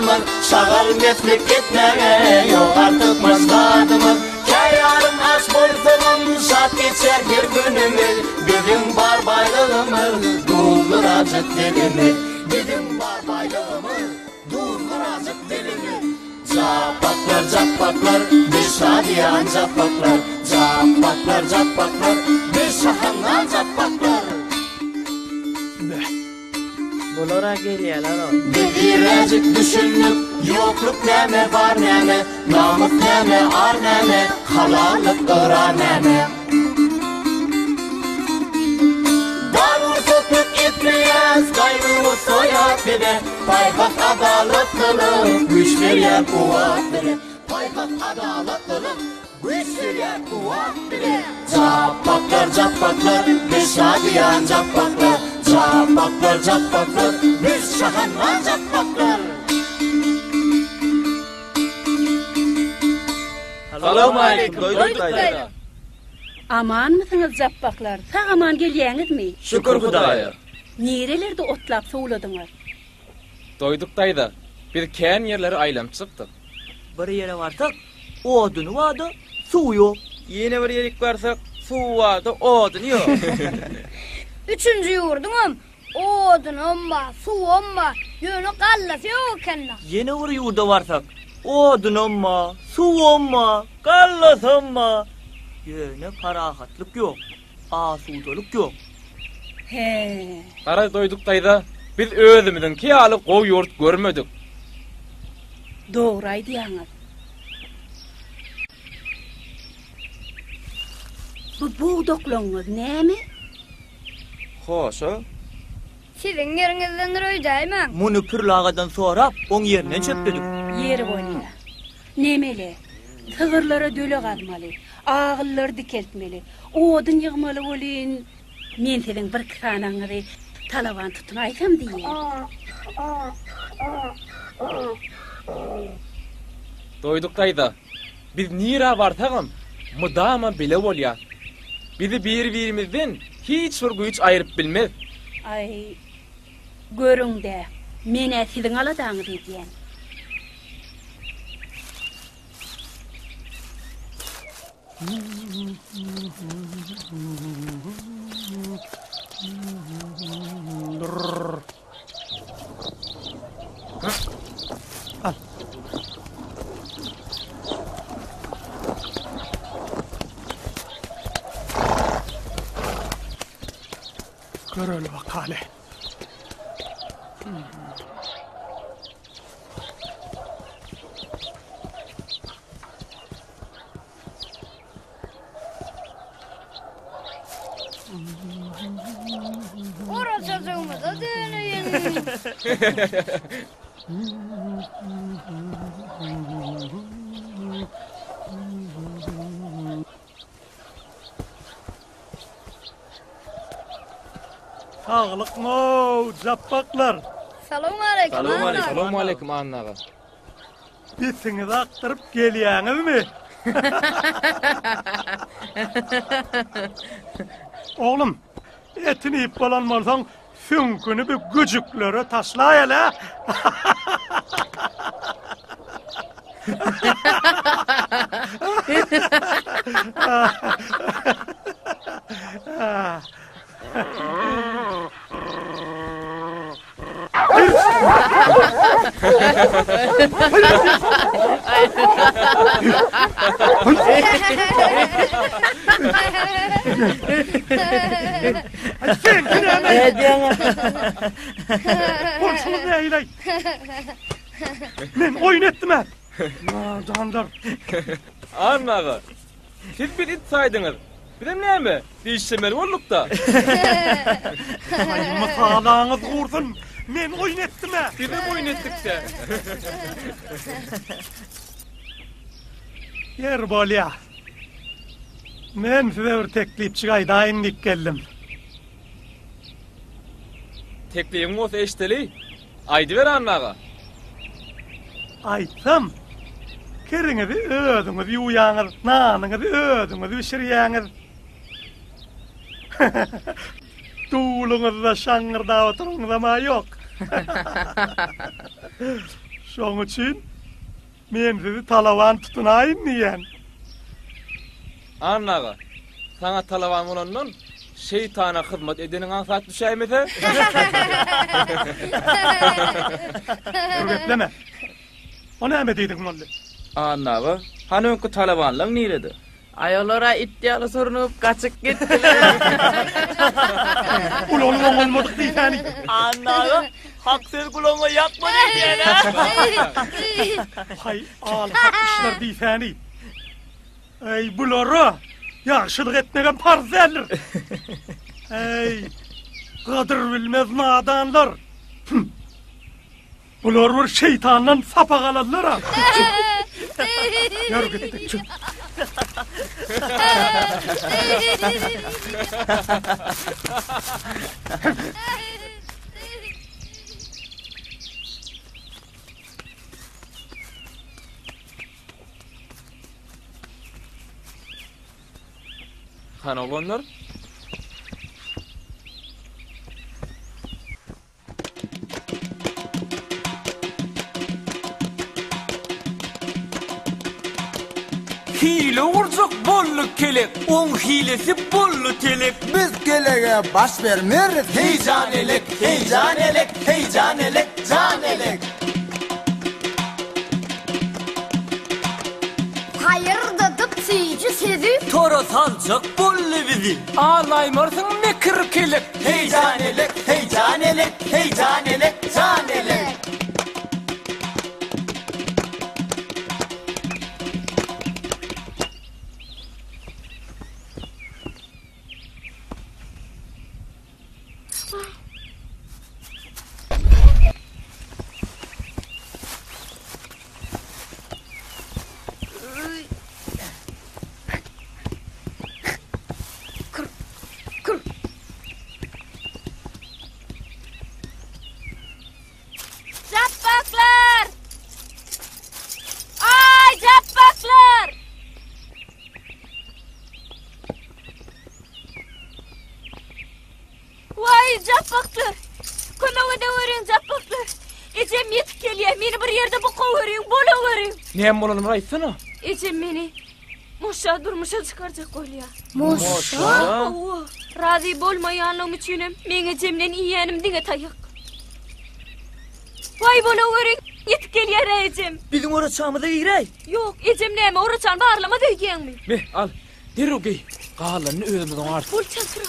başladımız, şağal meslik etmeye yok artık başladımız. Kayarım aç boyduğum, şat geçer bir günümüz. Bizim var bayrağımız, durdur azıcık dilimiz. Bizim var bayrağımız, durdur azıcık dilimiz. Capaklar, capaklar, bir şadiyan capaklar. Capaklar, capaklar, bir şahandan capaklar. Bunlara geliyorlar o. Bir birazcık düşünüp, yokluk neme var neme, namus neme ar neme, halallık ıra neme. Darur tutup etmeyez, gayrı soyat bile, paykat adalet kılıp, güç veriyor kuvvet bile. Paykat adalet kılıp, güç veriyor kuvvet bile. Capaklar, capaklar, bir şadiyan capaklar. Capaklar, capaklar, biz şahanlar capaklar. Selamun aleyküm, doyduk dayda. Aman mısınız capaklar? Sağ aman gelýäňiz mi? Şükür Hudaya. Nerelerde otlap soğuladыңар? Doyduk dayda. Biz kän yerleri aýlam çykdyk. Bir yere varsak, odunu vardı, suyu yok. Yine bir yerik barsak, suw bardy, odun ýok. Üçüncü yurdum. Odunum var, suwum var. Yönü kallasy yok kenna. Yine bir yurda varsak, odunum var, suyum var, kallasım var. Yine parahatlık yok, asudoluk yok. He. Gara doyduk dayda. Biz özümizden kiyaly gowy ýurt görmedik. Doğru aýdýaňyz. Bu buğdoklaňyz näme? Hoşa. Sizin yerinizden röýdäýmen. Munu pürlağadan sorap, on yerine çöpledik. Yeri bolýa. Nemeli? Tığırlara döle galmaly, ağıllar dikeltmeli, odun ýygmaly bolýan. Men senin bir kısanaňyzy talaban tutun aýsam diýen. Doyduk dayda. Biz nira barsagam, mudama bile bolýar. Bizi bir-birimizden hiç bir güýç aýryp bilmez. Ay, görüňde, mene siziň aladaňyz edýän. Al. Göröl bakale. Orası sığmada dönüyün. Sağlık mı capaklar? Selamun aleyküm. Selamun aleyküm annaga. Bisiniz aktırıp gelýäňiz mi? Oğlum, etini ip balanmarsan sünkünü bir gücüklere taşlayala. Sen konuşulur ne eyley? Men oyun ettim ha. Canlar. Annaga. Siz bir it saýdyňyz. Bizim näme? Diýişmeli bolduk da. Ayma sağlağınız vursun. Men oyun ettim ha. Siz de oyun etdikse. Yer bolýa. Men size bir teklip çıgaýdaýyn dik geldim. Teklifim olsa eşiteli. Aýdy ber annaga. Aytsam, keriňizi ödüňiz ýuýaňyz, nanyňyzy ödüňiz bişirýäňiz. Tuğluňyzda şaňyrda oturuňyz ama ýok. Şoň üçin men sizi talawan tutunaýyn diýen. Annaga. Sana talawan bolandan şeytana hyzmat edeniň ansat düşäýmese? Öwretleme. O näme diýdiň molly? Annaga, hanöňkü talawanlaň nirede? Ayolara iddialy sorunup kaçıp gitdiler. Ulan olmadyk diýäni. Annaga, hak söz kulağıma yapma diýen. Hay al hakşlar diýäni. Ey bulara ýaşylyk etmegen parzerler. Ey gadyr bilmez nadanlar. Bular bir şeytandan sapa galanlar ha. Yürü gittik. Çık. Han olanlar? Hile urcuk bollu kelek, on hilesi bollu telek. Biz gelege baş vermeriz. Heyecan elek, heyecan elek, heyecan elek, can elek. Hayırda dıpsıyıcı sizi. Toro sancak bollu bizi. Ağlaymarsın mekir kelek. Heyecan elek, heyecan elek, heyecan elek, can elek. Jappaklar! Ay jappaklar! Vay jappaklar! Kömege de verin jappaklar. Ejem yetip gelýär. Meni bir ýerde bokawerin, bolawerin. Näme bolanym aýtsana? Ejem meni muşa durmuşa çıkarjak bolýar. Moşa. Razi bolmaýanlygyň üçinem men ejemden iýenim diňe taýyk. Vay bolawerin, yetip gelýär ejem. Bizim oraçamyza girej. Yok, ejem näme oraçan barlama diýgenmi? Me al. Derew gey. Galanyny özümizden art. Bol çatıra.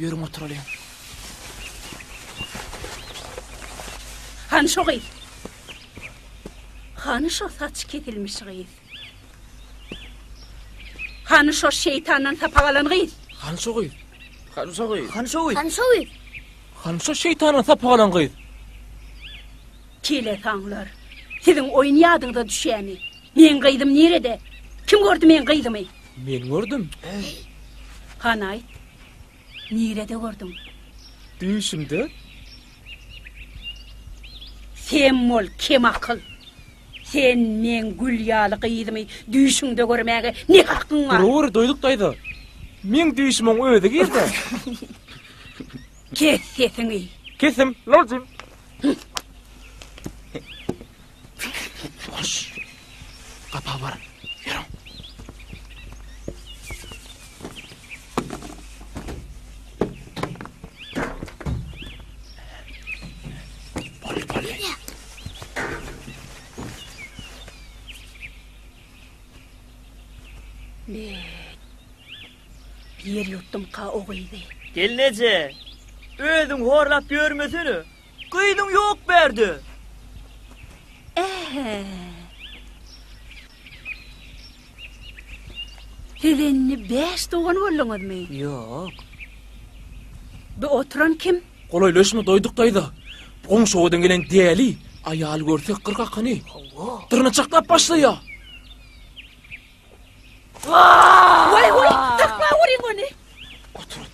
Ýörüň oturalım. Han şo gyz. Han şo saç ketilmiş gyz. Han şo şeytandan sapagalan gyz. Han şogy. Han şogy. Hanşowy. Hanşowy. Han şo şeytana sapagalan gyz. Kele taňlar. Sizin oyun ýadyňda düşýärmi? Men gyzdym nerede? Kim gördü men gyzdymy? Men gördüm. Han aýt. Nerede gördüm? Düýşümde. Sen mol kim akıl? Sen men gül ýaly gyzdymy düşüňde görmäge ne hakyň bar? Dur, doýduk daýdy. Men düýşümiň özi girdi. Kes sesiňi. Kesim, lorjym. Boş. Kapa var. Yürü. Bol. Bir yuttum ka o gyzy. Gelnece. Özüň horlap görmesini. Gyýdyň ýok berdi. Sizinni 5 doğan bolluňuzmy? Ýok. Bu oturan kim? Golaýlaşma doýduk daýdy. Goň şowdan gelen diýeli aýal görsek qırqaqany. Tırnaçaklap başlaýar. Vay, takma vuring onu. Otur.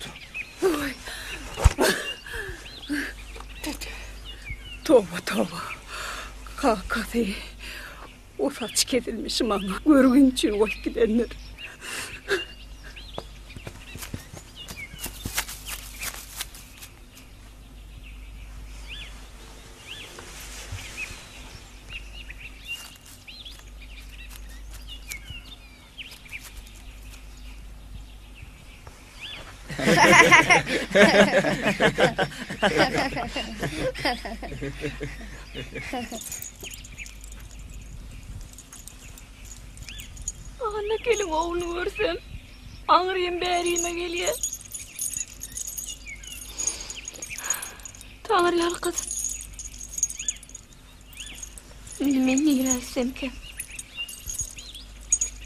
Tova. Kakası. O saç kesilmiş bana. Görgün için hoş gidenler. Anna kelin oğlunu görsem, ağrıyım bärime gelýär. Taňary ýalkysyn. Men nämesemken?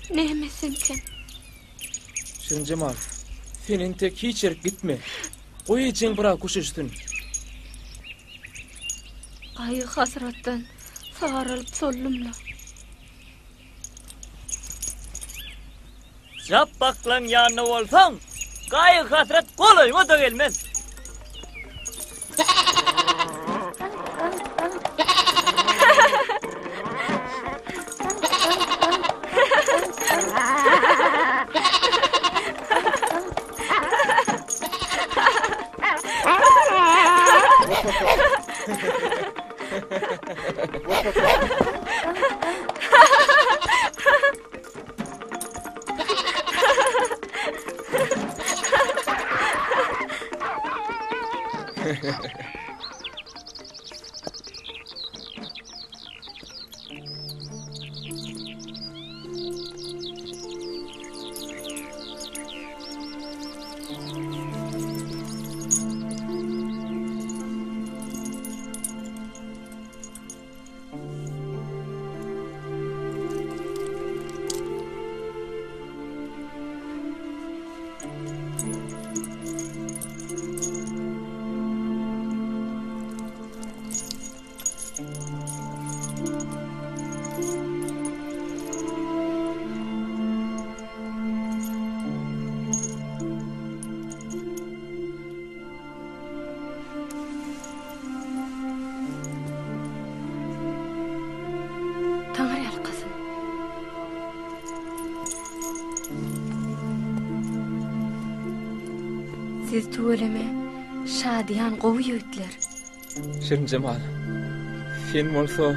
Nämesemken? Şirin Cemal, senin tek hiç yer gitme. Oy için bırak kuşuştun. Gaýy hasratdan saralyp sollumla. Japbaklan ýanyna bolsaň, gaýy hasrat golaýma da gelmez. Taňary ýalkysyn. Siz tuweleme şadyan gowy ýigitler. Şirin Cemal, sen bolsa,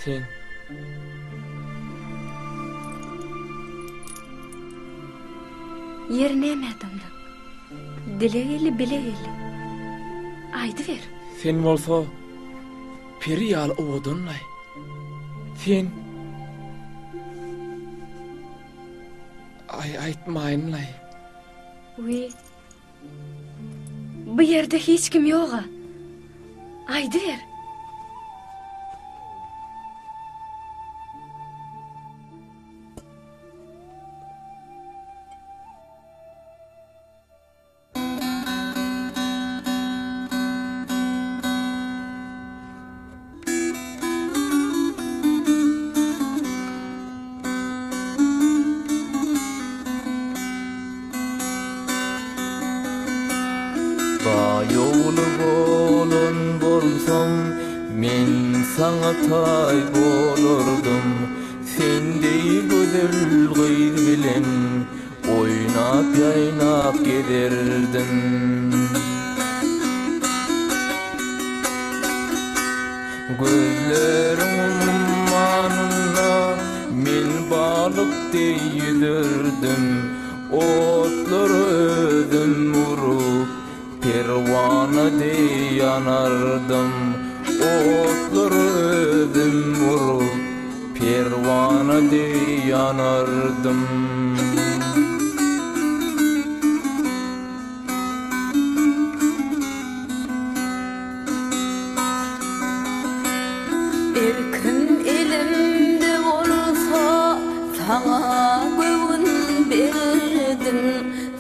sen Yer nämedomda? Dilegeli bilegeli. Aýdy ber. sen bolsa, peri ýaly owdunlay. Sen aýtmaýynlay. Uy. Bu yerde hiç kim ýoga. Aýdy ber. Ýoly bolan bolsam, men saňa taý bolurdum. Sendeý gözel gyz bilen oýnap ýaýnap gederdim. Gözleriň manynda men balykdy ýüzürdüm. Otlar özüm urup perwana yanardım. Otlar özüm urup perwana yanardım. Erkin elimde bolsa saňa göwün berdim.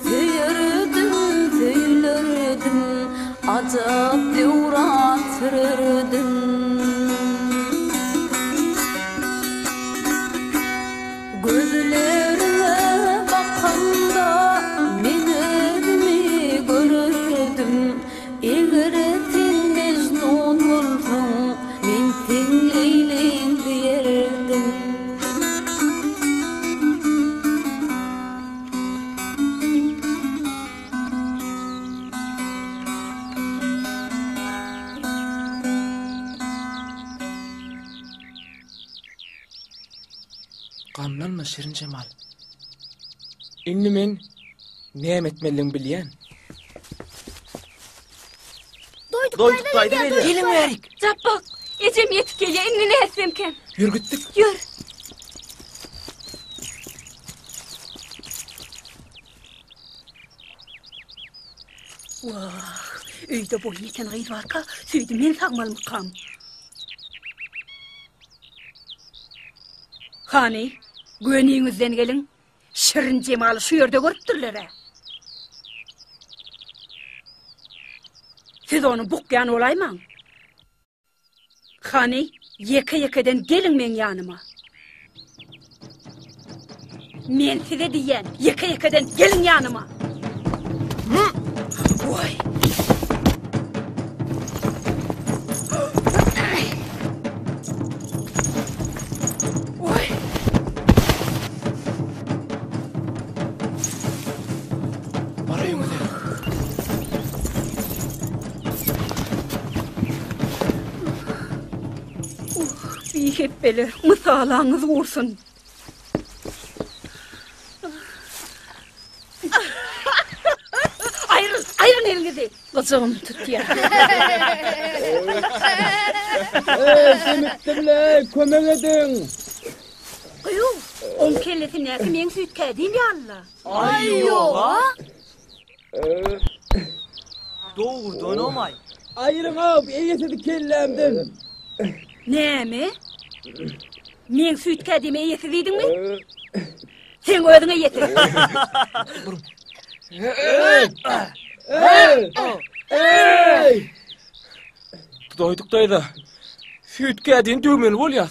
Süýerdim, süýlerdim, ajap ýuratyrdım. Gözlerime bakanda men özümi görürdüm. Eger sen mecnun bolsaň, men sen Leyleň diýerdim. Gamlanma Şirin Cemal. Inni men näme etmeliň bilýän. Doyduklaydı beni. Gelin verik. Jabbak, ecem yetip gelýär, inni näsemken. Yürgütdik. Ýür. Wah, öýde boy ýeten gyýdy barka, süýdi men sagmalym kam. Hani, göniňizden gelin. Şirin Cemaly şu ýerde görüpdirler. Siz onu bukyan olayman. Hani, yeke-yekeden gelin men yanıma. Men size diýen, yeke-yekeden gelin yanıma. Oy. Oy. Barayım hadi. Bir hep beler, mysalağınız ursun. Ayrın elinizi. Kızım tut ya. Semittimle kömek edin. Ayu, on kellesi näki men süýtkädiň ýalla. Ayyoğa. Doğrudan omay. Ayırın abi, eyyesedi kellemden. Näme? Men süýtkädiňe ýetidiňmi? Sen özüňe ýetir. Doyduklaydı. Süýtkädiň düğmeli bolýar.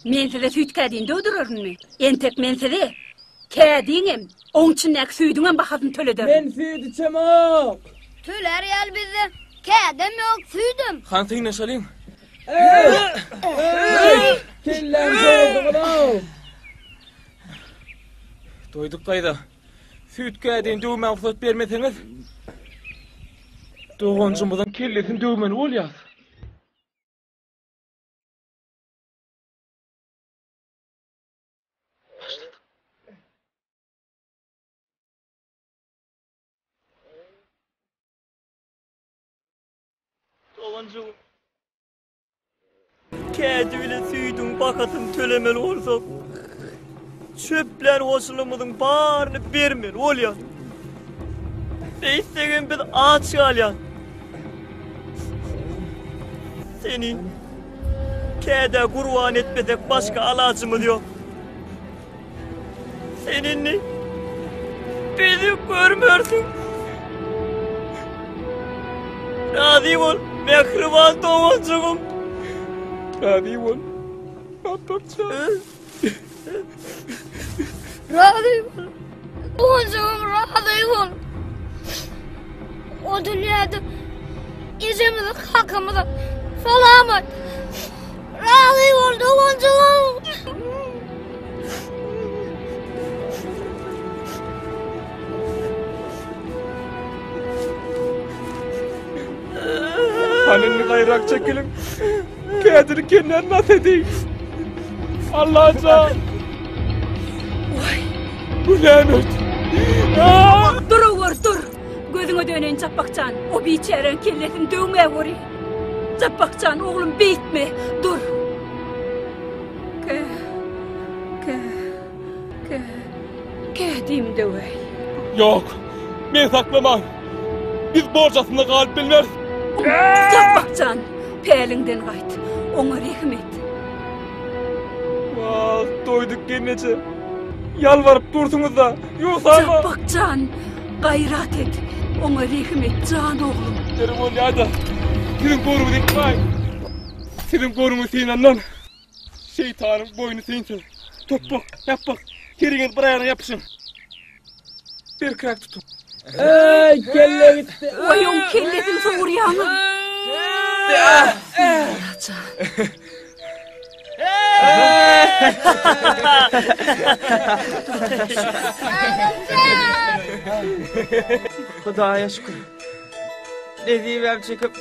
Men size süýtkädiň döwdürürmi? Entek men size kädiňem, oň içindäki süýdüňem bahasyn töledir. Ben süýdi çamak. Tüler yel bizi. Kedem yok süydüm. Hantyň neşalyň. Kellem sordu bunu. Doyduklaydı. Süýtkädiň düğme ruhsat bermeseňiz, doğancymyzyň kellesin düğmeli bolýar. Doğancım. Kädi bile süýdüň bakatyn tölemeli bolsak, çöpler hoşulumyzyň baryny bermeli bolýar. Beýsegen biz aç galýan. Seni käde gurban etmedek başka alacymyz ýok. Seninni bizi görmörsiň. Razı bol, mehriban doğancığım. Razı bol. Apakça. Razıyım. Doğancığım razıyım. O dünyada ecemizin hakkımızda salamet. Razıyım doğancığım. Hanini gayrak çekilin. Kädiri kendinden nas edeyim. Allah'a bu lanet. Dur. Gözüňe dönen Çapakcan. O biçären kellesin döňe gori. Çapakcan oğlum beýtme. Dur. Kädim döwey. Yok. Men saklamam. Biz borcasında galip bilmez. Çapakcan, päliňden gaýt. Oňa rahmet. Vah, doyduk genece. Yalvarıp dursunuz da. Yoksa Çapakcan, gayrat et. Oňa rahmet can oğlum. derim olyada. Sizin korumu dikmay. Sizin korumu senin annan. Şeytanın boynu seninsin. Topuk, yapmak. Keriniz bir ayağına yapışın. Bir krak tutun. Ey kelle gitti. Oyun kellesin soğuryanı. Hudaya şükür. Nezivem çekip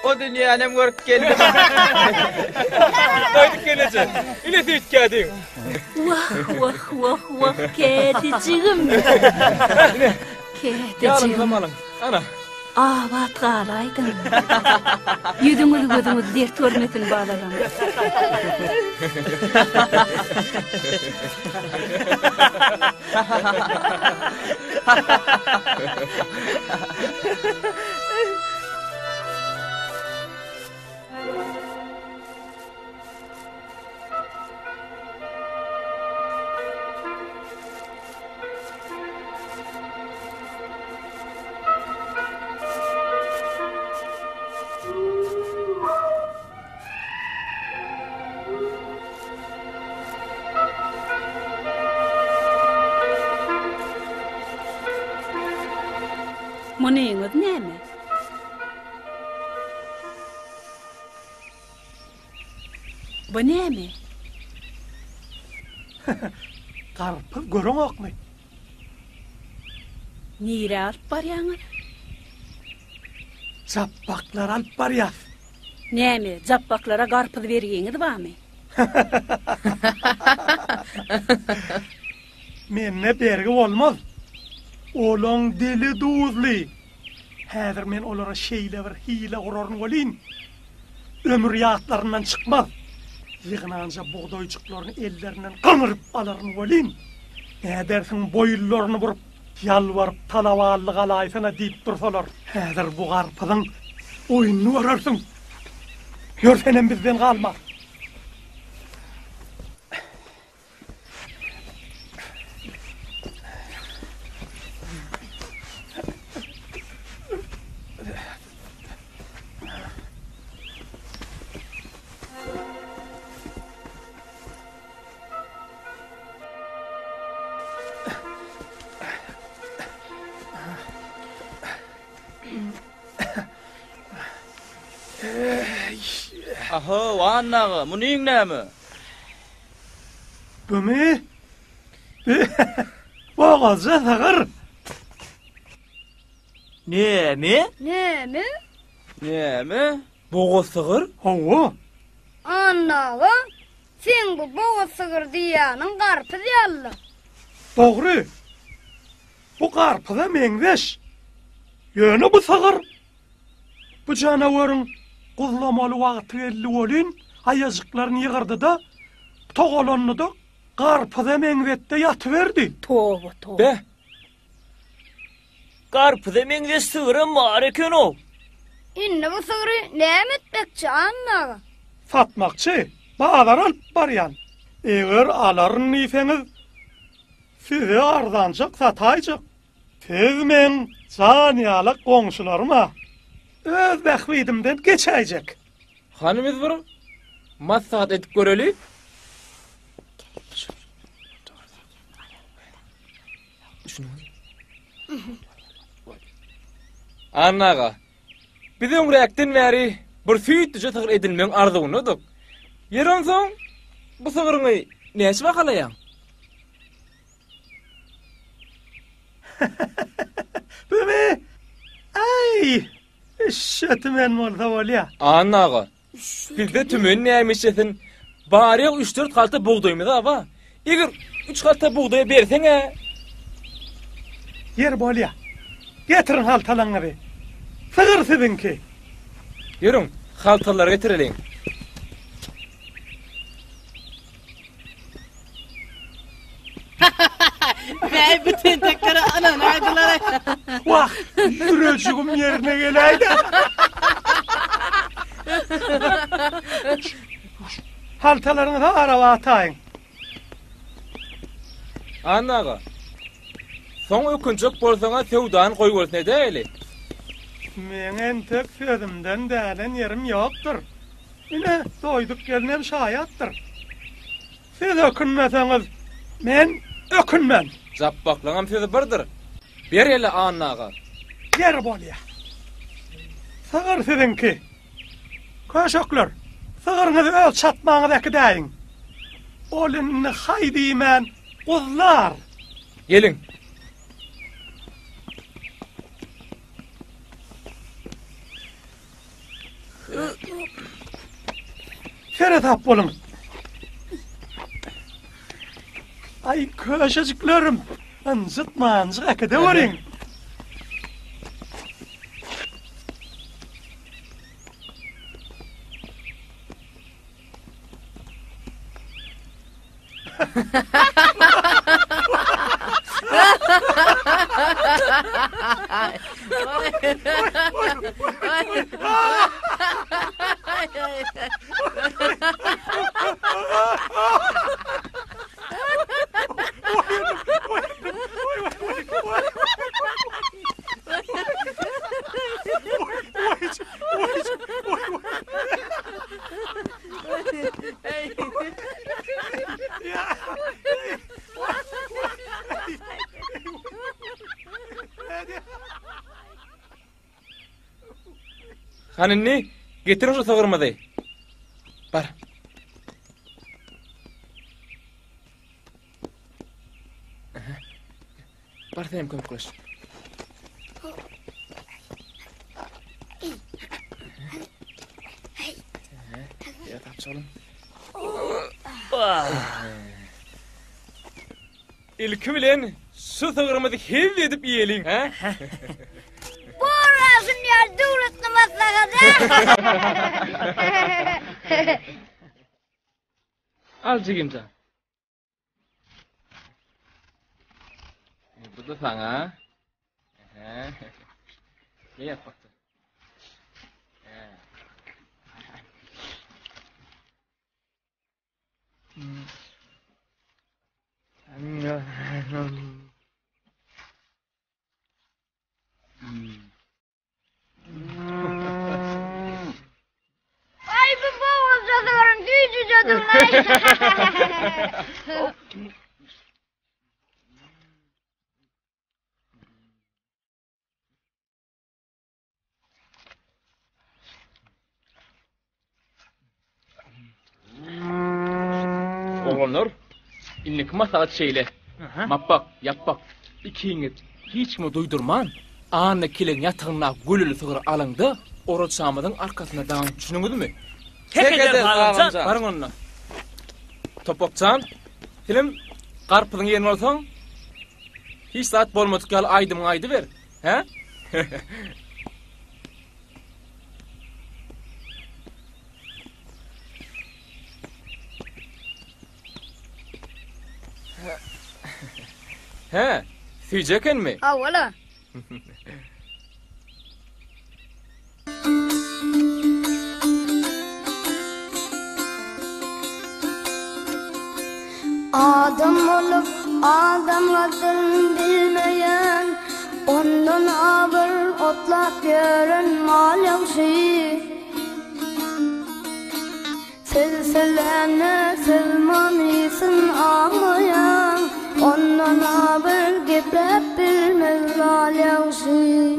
O dünyanı görüp geldim. Haydi gelece. İle teyit kâdin. Vah vah vah vah kediciğim. Yarın Kediciğim. zamanın. Ana. Avat galaydın. Yüzüňizi gözüňiz dert görmesin balalarım. Munyňyz näme? Bu näme? Garpyz görüňokmy? Nire alyp barýaňyz? Çapaklar alyp barýar. Näme? Jappaklara garpyz berýäňiz barmy? Menne bergi bolmaz. Olaň dili duzly. Häzir men olara şeýle bir hile guraryn bolyn. Ömür ýatlaryndan çykmaz. Ýygnança buğdaýjyklaryny ellerinden qamyryp alaryn bolyn. Nädersiň boýullaryny burup, ýalwaryp talaballyk alaýsyna diýip dursalar. Häzir bu garpyzyň oýuny görersiň. Görsenem bizden galma. Aha, wannagy, munyň näme? Bumi? Boğazca sağır. Näme? Näme? Näme? Boğaz sığır? Hova. Annaga, sen bu boğaz sığır diýäniň garpy ýaly. Doğru. Bu garpıza meňzeş. Ýöne bu sağır. Bu janawaryň guzlamaly wagty geldi bolyn, aýajyklaryny ýygyrdy da, togalanyny da garpıza meňzetde ýatyberdi. Toba toba. Be. Garpyza meňze sığırym bar eken o. Inne bu sığırı näme etmekçi annaga? Satmakçı, bazar alyp barýan. Eger alaryn ýeseňiz, size arzançak sataýjak. Siz men janyýalyk goňşularyma öz bähbidimden geçäjek. Hanymyz bir maslahat edip göreli. Annaga. Bizim reaktin bäri bir süýtüje tygır edilmeň arzuwunydyk. Ýeron soň bu sığırňy näçe bakalaýaň? Bumi, ay, şetimen bolsa bolýa. Annaga. Bizde tümün nämişesin bari 3-4 kalta buğdaýymyz aba. Eger 3 kalta buğdaý berseňe, Yer bolýa. Getirin haltalaňy. Sığır sizinki. ýörüň, haltalar getirelim. Ve bütün tekrar anan aydılar. Vah, sürücüğüm yerine geleydi. Haltalarını da araba atayın. Annaga. Soň ökünçük bolsaňa sewdan goýgolsyn edeli. Meňen tek sözümden dälen yerim ýokdur. Ine doýduk gelnem şaýatdyr. Siz ökünmeseňiz, men ökünmem. Japbaklaňam sözi birdir. Ber ele annaga. Yer bolýa. Sığır sizinki. Köşökler, sığırňyzy öz çatmaňyzy däýin. Olyny haýdyman, guzlar. Gelin. Feretap bolun. Ay köşeciklerim. Anzıtmanızı akıda varın. Hanini getirin şu sağırmadı. Bar. Bar sen kömür kılıç. Ya tapsalım. İlki bilen şu sağırmadı hev edip yiyelim, ha? Burasın yer durutlu maslakada. Al çekimse. Bu da sana. Ne yap baktı? Ay bu boğaz cadıların tüycü cadılar. Oğlanlar, inlik masaat şeyle. Mappak, yappak, ikiniz hiç mi duydurman? Anne kilen yatağına gülülü sığır alındı, oruç samadın arkasına dağın düşününgüdü mü? Tek eder Halamcan. Varın onunla. Topokcan, film karpızın yerini olsan, hiç saat bolmadık yal aydımın aydı ver. He? He, süyeceken mi? Ha valla. Adam olup adam adını bilmeyen, ondan haber otlak gören mal yavşi. Silsilene silmanısın ağlayan, ondan haber geprep bilmez mal yavşi.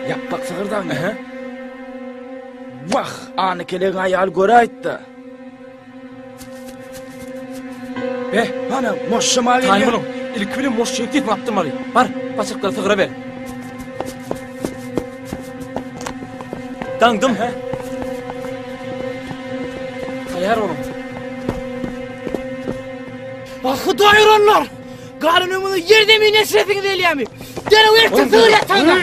Yappak sığırdan mı? Vah, anı keleğin ayal göre ayttı. Bana moşşama geliyor. Taymunum, ilk bilim moş çekti mi yaptım arayı? Var, başakları sığıra ver. Dandım he. Hayar oğlum. Ahı doyuranlar. Karnımını yerde mi nesretini deliye mi? Dene uyarttı sığır yatağına.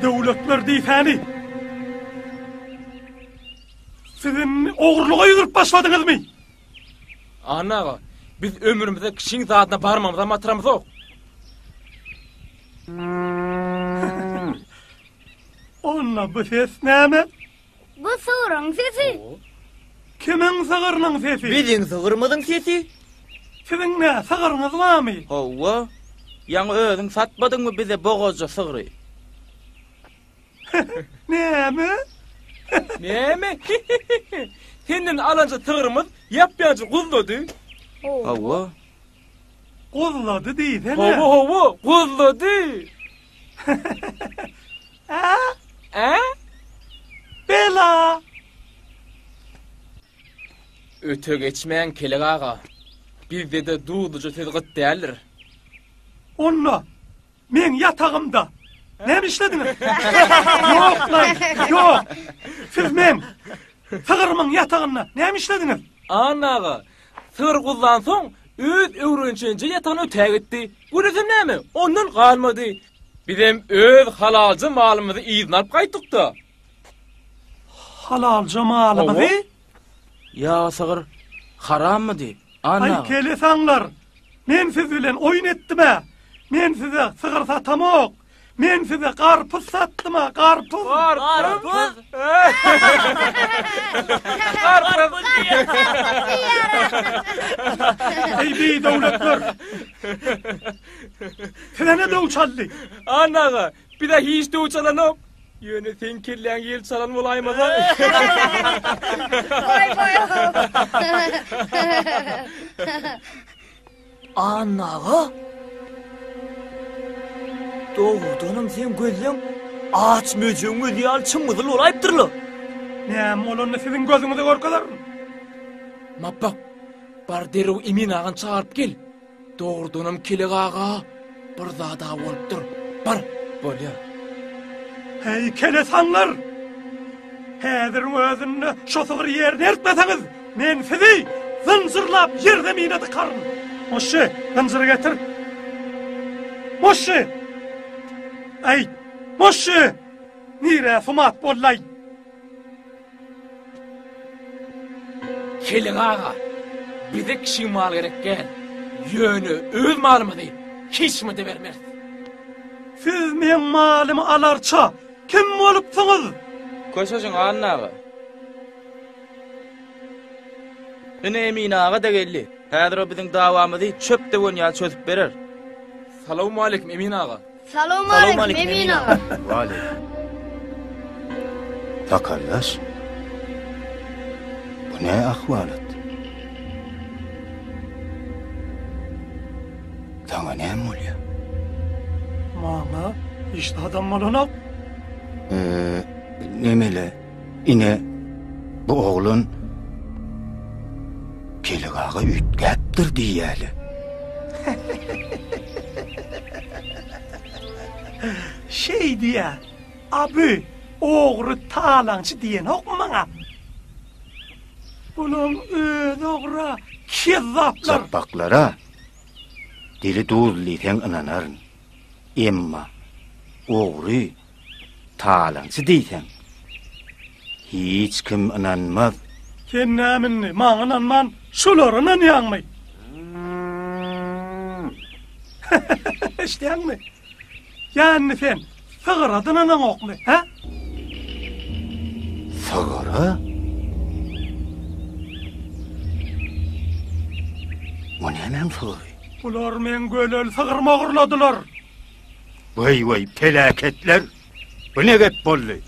Devletler deyfani. Sizin oğurluğa yürüp başladınız mı? Ana, biz ömrümüzde kişinin zatına barmamız ama atıramız yok. Onunla bu ses ne mi? Bu sığırın sesi. Kimin sığırının sesi? Bizim sığırmızın sesi. Sizin ne sığırınız var mı? Hova. Yaňy özüň satmadyňmy bize boğazca sığıry? Näme? Näme? Senden alanca sığırymyz ýapýança guzlady. Hova. Gozladı diýsene. Hova, guzlady. Bela. Öte geçmeyen kelek ağa. Bizde de duýduja söz gıt däldir. Onna, men yatağımda. Näme işlediniz? Yok lan, yok. Siz men, sığırımın yatağına näme işlediniz? Anağa, sığır guzlan soň öz öwrençince ýatağına öte gitdi. Burası näme? Ondan galmady. Bizim öz halalca malymyzy iýdin alyp gaýtdykda. Halalca malymyzy? Ya sığır harammy? Ana. Ay kelesanlar. Men siz bilen oyun etdime. Men size sığır satamok. Men size karpuz sattım ha, karpuz. Karpuz. Karpuz. Ey bey devletler. Size de uçallı. Anağa, bir de hiç de uçalanok. Yöne sen kirlen yel çalan olaýmasa. Anağa. Doğudanım sen gözleň aç möjüň özi alçymyzyl olayıpdyrly. Näme olany sizin gözüňizi görkezler? Mappak, bar derew Emin ağan çağırıp gel. Doğrudanım kelek ağa. Bir zada bolupdyr. Bar, bolýa. Hey kelesanlar. Häzir özünü şo sığır ýerine ertmeseňiz, men sizi zynjyrlap ýerde mine tıkaryn. Moşe, zynjyry getir. Moşe. Ay, Moşe. Nire sumat bollay. Kelek ağa. Bize kişi mal gerek gel. Yönü öz malymyzy hiç mi de bermez. Siz men malymy alarça kim bolupsyňyz? Köşeşiň anağa. Ene Emin ağa da geldi. Häzir o biziň dawamyzy çöp degen ýa çözüp berer. Salamu aleykum Emin ağa. Salamu aleykum Emin ağa. Vale. Takarlaş. Bu ne ahvalat? Sana ne molya? Maňa işte adam bolana. Nemele? Ine bu oğlun kelek ağa ütgäpdir diýäli. Şey diye, abi, oğru talancı diyen okmağa. Bunun oğra kezzaplar. Zapaklara dili duzliyken inanarın. Emma oğru talancı diýsen hiç kim inanmaz. Kenneminni, mağa inanman, şularına niyanmay. İşteyen mi? Yani sen sığır adına ne okmu, ha? Sığırı? O ne men sığırı? Bular men gölel sığır mağırladılar. Vay felaketler. Bu ne gep bolly?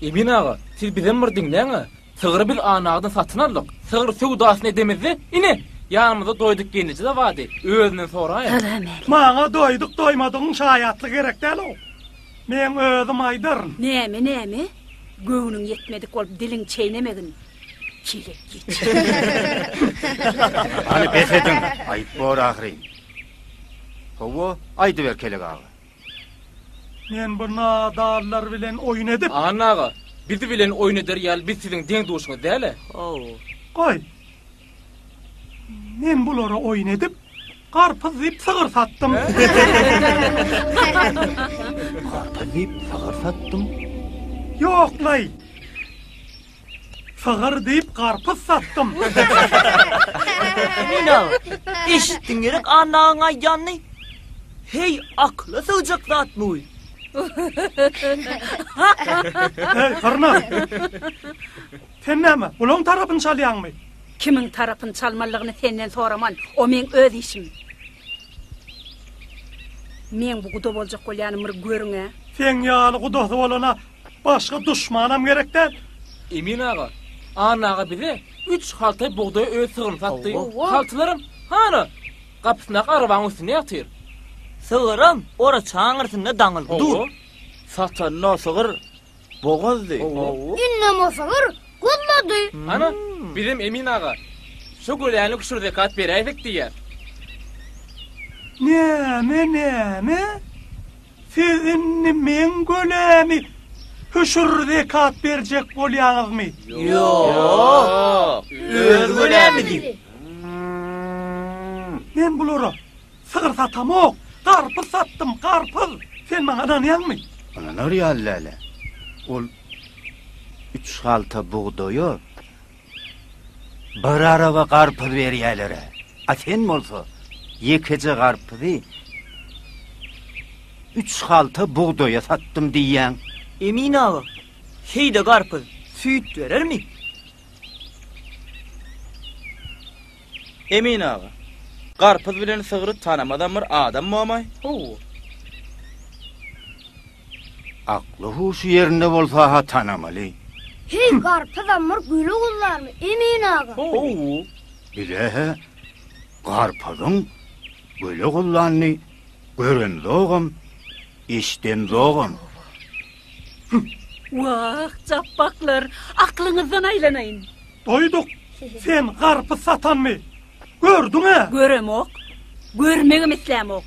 Emin ağa, siz bizem bir dinleňi. Sığırı bir anağdan satyn aldyk. Sığır sewdasyny edemizdi. Ine ýanymyza doýdyk gençe de wady. Özünden soraýar. Mağa doyduk doymadyň şaýatly gerek däl o. Men özüm aýdyryn. Näme? Göwnüň yetmedik bolup diliň çeýnemegin. Kelek git. Hani pes edin, ayıp bor ahiri. Hova, aydı ver kelek ağa. Men bu nadarlar bilen oyun edip... Anağa, bizi bilen oyun eder ýaly biz siziň deň duşuňyz däle. Koy. Men bulara oyun edip, karpuz yiyip sığır sattım. Karpuz yiyip sığır sattım? Yok lay. Sığır deyip karpuz sattım. Mina, eşittin gerek anaňa ýanny. Hey, akla sığjak zat bu. Hey, karna. Sen näme? Ulan tarapyn çalýanmy? Kimin tarapyn çalmalygyny senden soraman, o men öz işim. Men bu guda boljak bolýanymyr görüňe. Sen ýaly gudasy bolana başga duşmanam gerekden. Emin ağa, anağa bize 3 halta buğday öz sığın satdy. Haltlarım, hana? Kapysyna arabaň üstüne ýatyr. Sığırım, ora çaňyrsynda daňyl. Dur. Satan no sığır, boğazdy. Inneme sığır, gullady. Ana, bizim Emin ağa. Şu gölýäni kuşurda kat berýek diýer. Näme? Sizin men gölämi hüşür zekat berjek bolýaňyzmy? Yok. Öz gölämidi. Men bulara sığır satamok, karpuz sattım, karpuz. Sen bana ananýanmy? Anar ýallaly. Ol 3 halta buğdoyu bir araba karpuz berýärler. A sen bolsa yekece karpuzy 3 halta buğdoya sattım diýen. Emin ağa, şeyde garpız süýt berermi? Emin ağa. Garpız bilen sığırı tanamadan bir adam mamay. Aklı huşu yerinde bolsa ha tanamaly. Hey garpazamyr güle gullarmy? Emin ağa. Bilehe, garpazın göle gullanny gören zoğum, işten zoğum. Wah, çapaklar, aklyňyzdan aýlanaýyn. Doýduk. Sen karpuz satanmy? Gördüňe? Göremok. Görmegem islämok.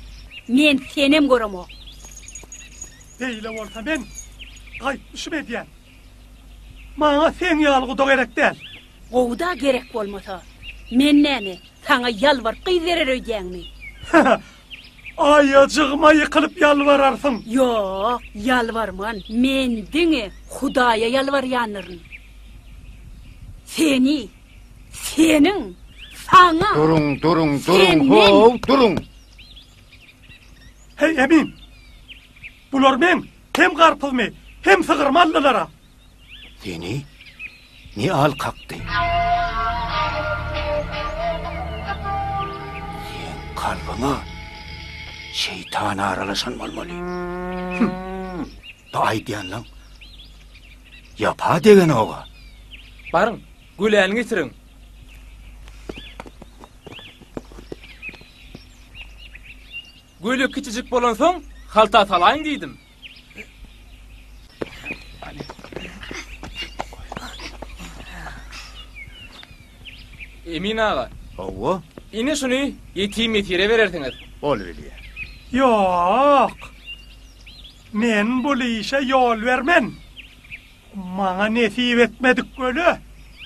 Men senem göremok. Beýle bolsa men gaýtmyşym edýän. Maňa sen ýalgyda gerek däl. Gowda gerek bolmasa, men näme? Saňa ýalvar gyýderer öýdäňmi? Ayajygma ýykylyp ýalvararsın. Yok, ýalvarman. Men diňe Hudaýa ýalvarýanyryn. Senin, saňa. Durun, hov, durun. Hey Emin, bular men hem garpyzmy, hem sığırmallylara. Seni ne al kakdy? Sen kalbyňa şeytan aralaşan bolmaly. Da aýdýanlaň. Yapa degen oga. Barın, güläni getirin. Gülü kiçijik bolan soň halta salaýyn diýdim. Emin ağa. Owa, Ine şunu yetim yetire berersiňiz. bol bilýär. Yok. Men bu işe yol vermen. Maňa nesip etmedik göle.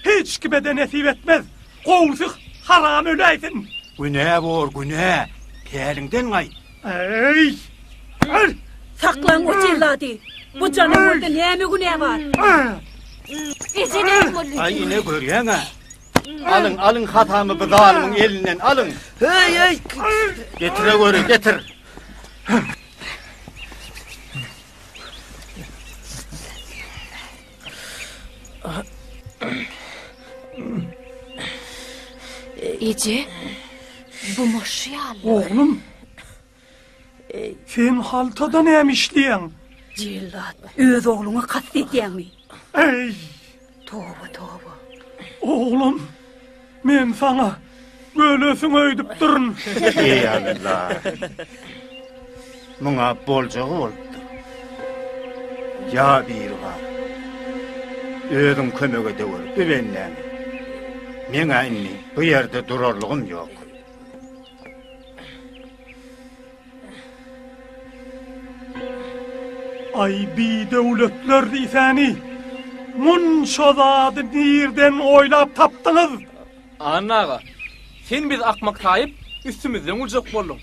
Hiç kime de nesip etmez. Gowsyk haram öläýsin. Güne bor, güne. Päliňden gaý. Ey! Saklan o cellady. Bu janawarda näme güne bar? Ezine bolýar. Ay ine görýän ha. Alın hatamy bu zalymyň elinden alın. Hey! Getire göre, getir. Ece, bu moşyal. Oğlum. Sen haltada näme işleýän? Cellat, öz oğluňa kastetýänmi? Ey! Toba. Oğlum. Men sana böylesin öýdüp durun. Ey Allah. Muňa boljagy boldy. Ya bir var. Özüm kömek edewür, güvenlän. Meňe inni bu ýerde durarlygym ýok. Ay bi döwletler diýsäni. Munşa zady nirden oýlap tapdyňyz? Anağa, sen biz akmak taýyp üstümizden uljak boldun.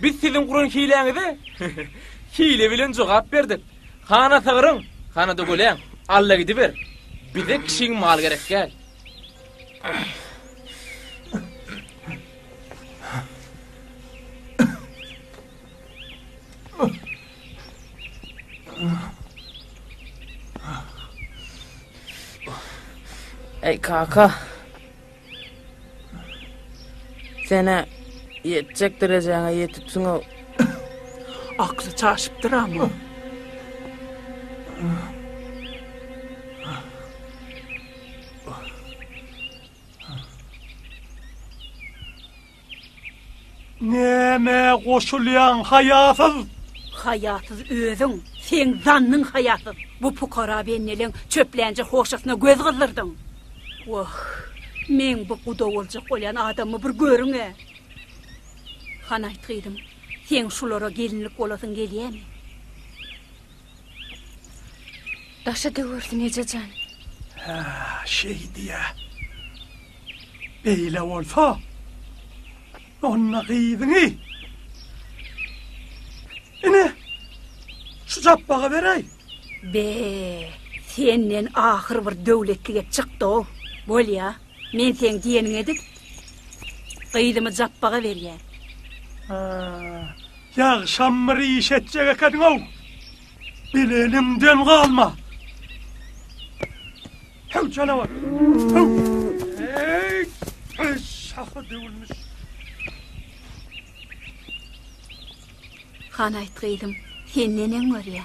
Biz sizin guran hiýleňize hiýle bilen jogap berdik. Hana sağırın, hana da gölen, alla gidiber. Bize kişiň mal gerek gel. Ey kaka. Sene yetecek derecene yetipsin o. Aklı çarşıptır ama. Neme koşulayan hayatsız. Hayatsız özün, sen zannın hayatsız. Bu pukara bennelin çöplence hoşasına göz kıldırdın. Oh, men bu kuda olacak olan adamı bir görün he. Han aytıydım, sen şulara gelinlik olasın geliye mi? Daşa döwürsün Ejecan. Ha, şey diye. Beyle olsa, onna kıydın. Ene, şu cappağı verey. Be, senden ahır bir dövletli gep çıktı o. Bol ya, men sen diyenin edik. Kıydımı cappağı ver ya. Ya şammırı iş edecek ekadın o. Bilelimden kalma. Hev canavar. Hev. Hey. Şahı dövülmüş. Han aytıydım, sen nenen var ya.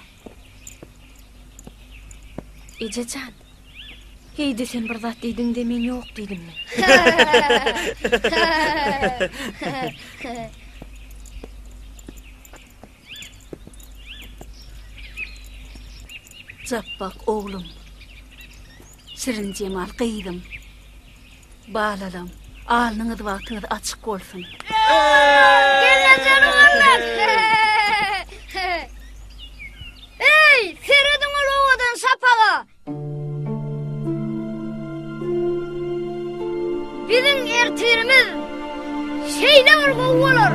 Ejecan. Heydi sen bir zat deydin de men yok dedim mi? Cappaq oğlum. Şirin Cemal kıydım. Bağladım. Alnınız vaktiniz açık olsun. Gel canım onlar. Ey, seredin ol ovadan sapağa. Bizim ertirimiz şeyle olur.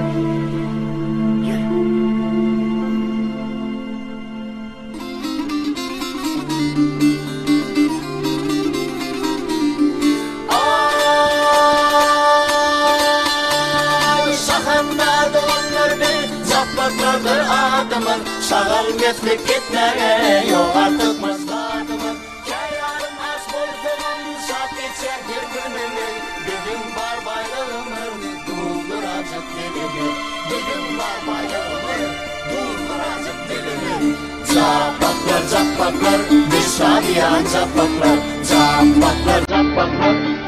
Şağal meslik gitmeye yok artık maslahatımın. Kayarım aç bolduğum şak geçer bir günümün. Bugün var bayrağımın durduracak dilimin. Bugün var bayrağımın durduracak dilimin. Capaklar capaklar bir şadiyan capaklar. Capaklar capaklar